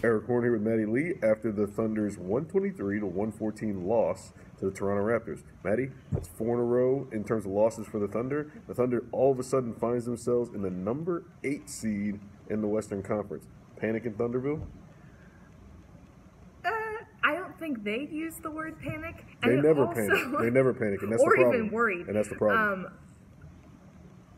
Erik Horne here with Maddie Lee after the Thunder's 123-114 loss to the Toronto Raptors. Maddie, that's 4 in a row in terms of losses for the Thunder. The Thunder all of a sudden finds themselves in the number 8 seed in the Western Conference. Panic in Thunderville? I don't think they'd use the word panic. They never panic. They never panic, and that's the problem. Or even worried. And that's the problem.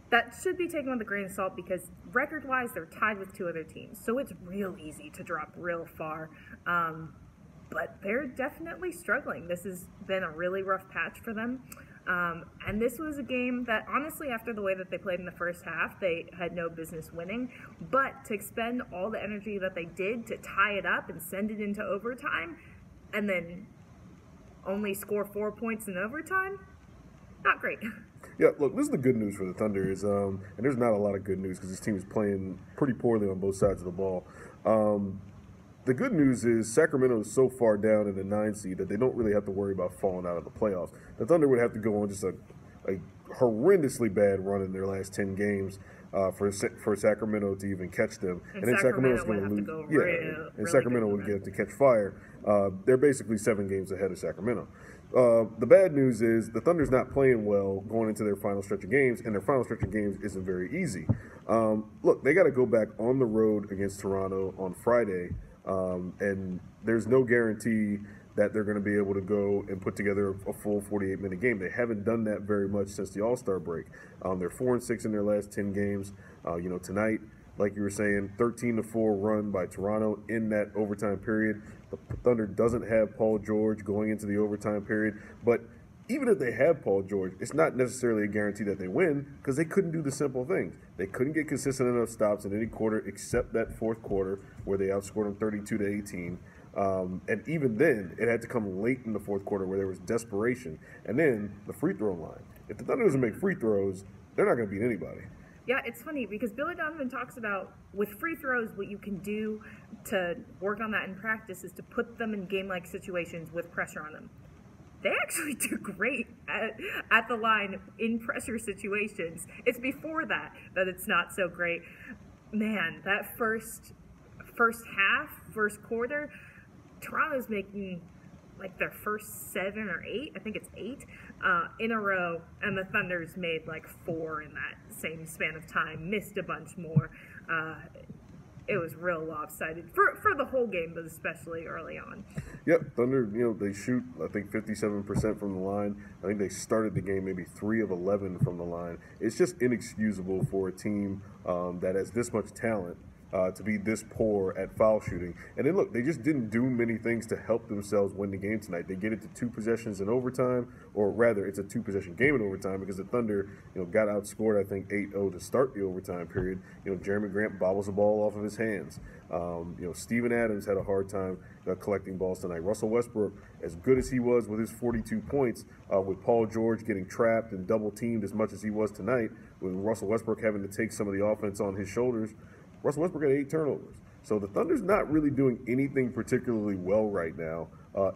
That should be taken with a grain of salt because record-wise, they're tied with 2 other teams. So it's real easy to drop real far. But they're definitely struggling. This has been a really rough patch for them. And this was a game that, honestly, after the way that they played in the first half, they had no business winning. But to expend all the energy that they did to tie it up and send it into overtime, and then only score 4 points in overtime, not great. Yeah, look, this is the good news for the Thunder is, and there's not a lot of good news because this team is playing pretty poorly on both sides of the ball. The good news is Sacramento is so far down in the 9 seed that they don't really have to worry about falling out of the playoffs. The Thunder would have to go on just a horrendously bad run in their last 10 games for Sacramento to even catch them. And then Sacramento's going to lose. And Sacramento would get to catch fire. They're basically 7 games ahead of Sacramento. The bad news is the Thunder's not playing well going into their final stretch of games, and their final stretch of games isn't very easy. Look, they got to go back on the road against Toronto on Friday, and there's no guarantee that they're going to be able to go and put together a full 48-minute game. They haven't done that very much since the All-Star break. They're 4-6 in their last 10 games. Tonight, like you were saying, 13-4 run by Toronto in that overtime period. The Thunder doesn't have Paul George going into the overtime period, but even if they have Paul George, it's not necessarily a guarantee that they win because they couldn't do the simple things. They couldn't get consistent enough stops in any quarter except that fourth quarter where they outscored them 32-18. And even then, it had to come late in the fourth quarter where there was desperation. And then the free throw line. If the Thunder doesn't make free throws, they're not going to beat anybody. Yeah, it's funny because Billy Donovan talks about with free throws, what you can do to work on that in practice is to put them in game-like situations with pressure on them. They actually do great at the line in pressure situations. It's before that it's not so great. Man, that first quarter, Toronto's making like their first 7 or 8, I think it's 8, in a row, and the Thunder's made like 4 in that same span of time, missed a bunch more. It was real lopsided for the whole game, but especially early on. Yep, Thunder, they shoot, I think, 57% from the line. I think they started the game maybe 3 of 11 from the line. It's just inexcusable for a team that has this much talent to be this poor at foul shooting. And then look, they just didn't do many things to help themselves win the game tonight. They get it to 2 possessions in overtime, or rather it's a 2-possession game in overtime because the Thunder, got outscored, I think 8-0 to start the overtime period. Jeremy Grant bobbles the ball off of his hands. Steven Adams had a hard time collecting balls tonight. Russell Westbrook, as good as he was with his 42 points, with Paul George getting trapped and double teamed as much as he was tonight, with Russell Westbrook having to take some of the offense on his shoulders, Russell Westbrook had 8 turnovers. So the Thunder's not really doing anything particularly well right now,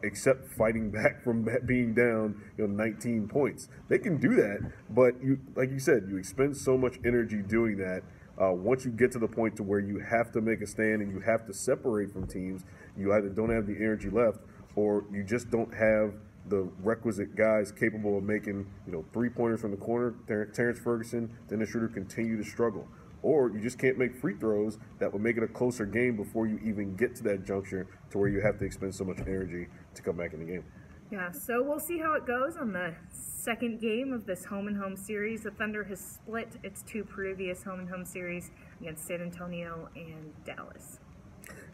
except fighting back from being down 19 points. They can do that, but like you said, you expend so much energy doing that. Once you get to the point to where you have to make a stand and you have to separate from teams, you either don't have the energy left or you just don't have the requisite guys capable of making 3-pointers from the corner. Terrence Ferguson, Dennis Schroeder continue to struggle. Or you just can't make free throws that would make it a closer game before you even get to that juncture to where you have to expend so much energy to come back in the game. Yeah, so we'll see how it goes on the second game of this home-and-home series. The Thunder has split its 2 previous home-and-home series against San Antonio and Dallas.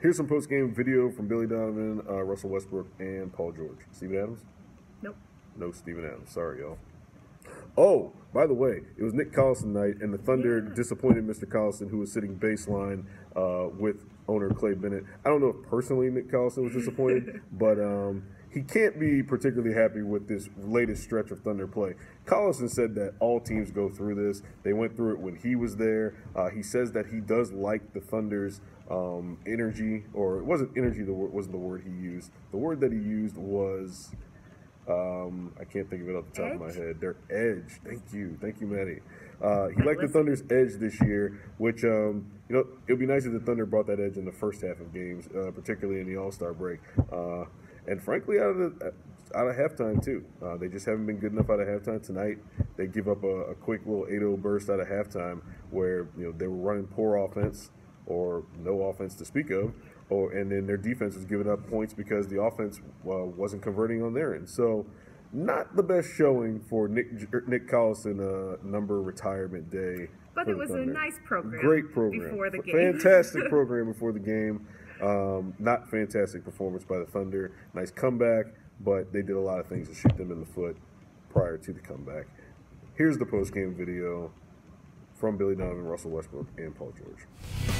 Here's some post-game video from Billy Donovan, Russell Westbrook, and Paul George. Steven Adams? Nope. No Steven Adams. Sorry, y'all. Oh, by the way, it was Nick Collison night, and the Thunder disappointed Mr. Collison, who was sitting baseline with owner Clay Bennett. I don't know if personally Nick Collison was disappointed, but he can't be particularly happy with this latest stretch of Thunder play. Collison said that all teams go through this. They went through it when he was there. He says that he does like the Thunder's energy, or it wasn't energy, wasn't the word he used. The word that he used was... I can't think of it off the top of my head. Their edge. Thank you, Maddie. He liked the Thunder's edge this year, which, it would be nice if the Thunder brought that edge in the first half of games, particularly in the All-Star break. And frankly, out of halftime, too. They just haven't been good enough out of halftime. Tonight, they give up a quick little 8-0 burst out of halftime where, they were running poor offense or no offense to speak of, and then their defense was giving up points because the offense wasn't converting on their end. So, not the best showing for Nick Collison number retirement day. But it was Thunder. A nice program. Great program. Before the game. Fantastic program before the game. Not fantastic performance by the Thunder. Nice comeback, but they did a lot of things to shoot them in the foot prior to the comeback. Here's the post-game video from Billy Donovan, Russell Westbrook, and Paul George.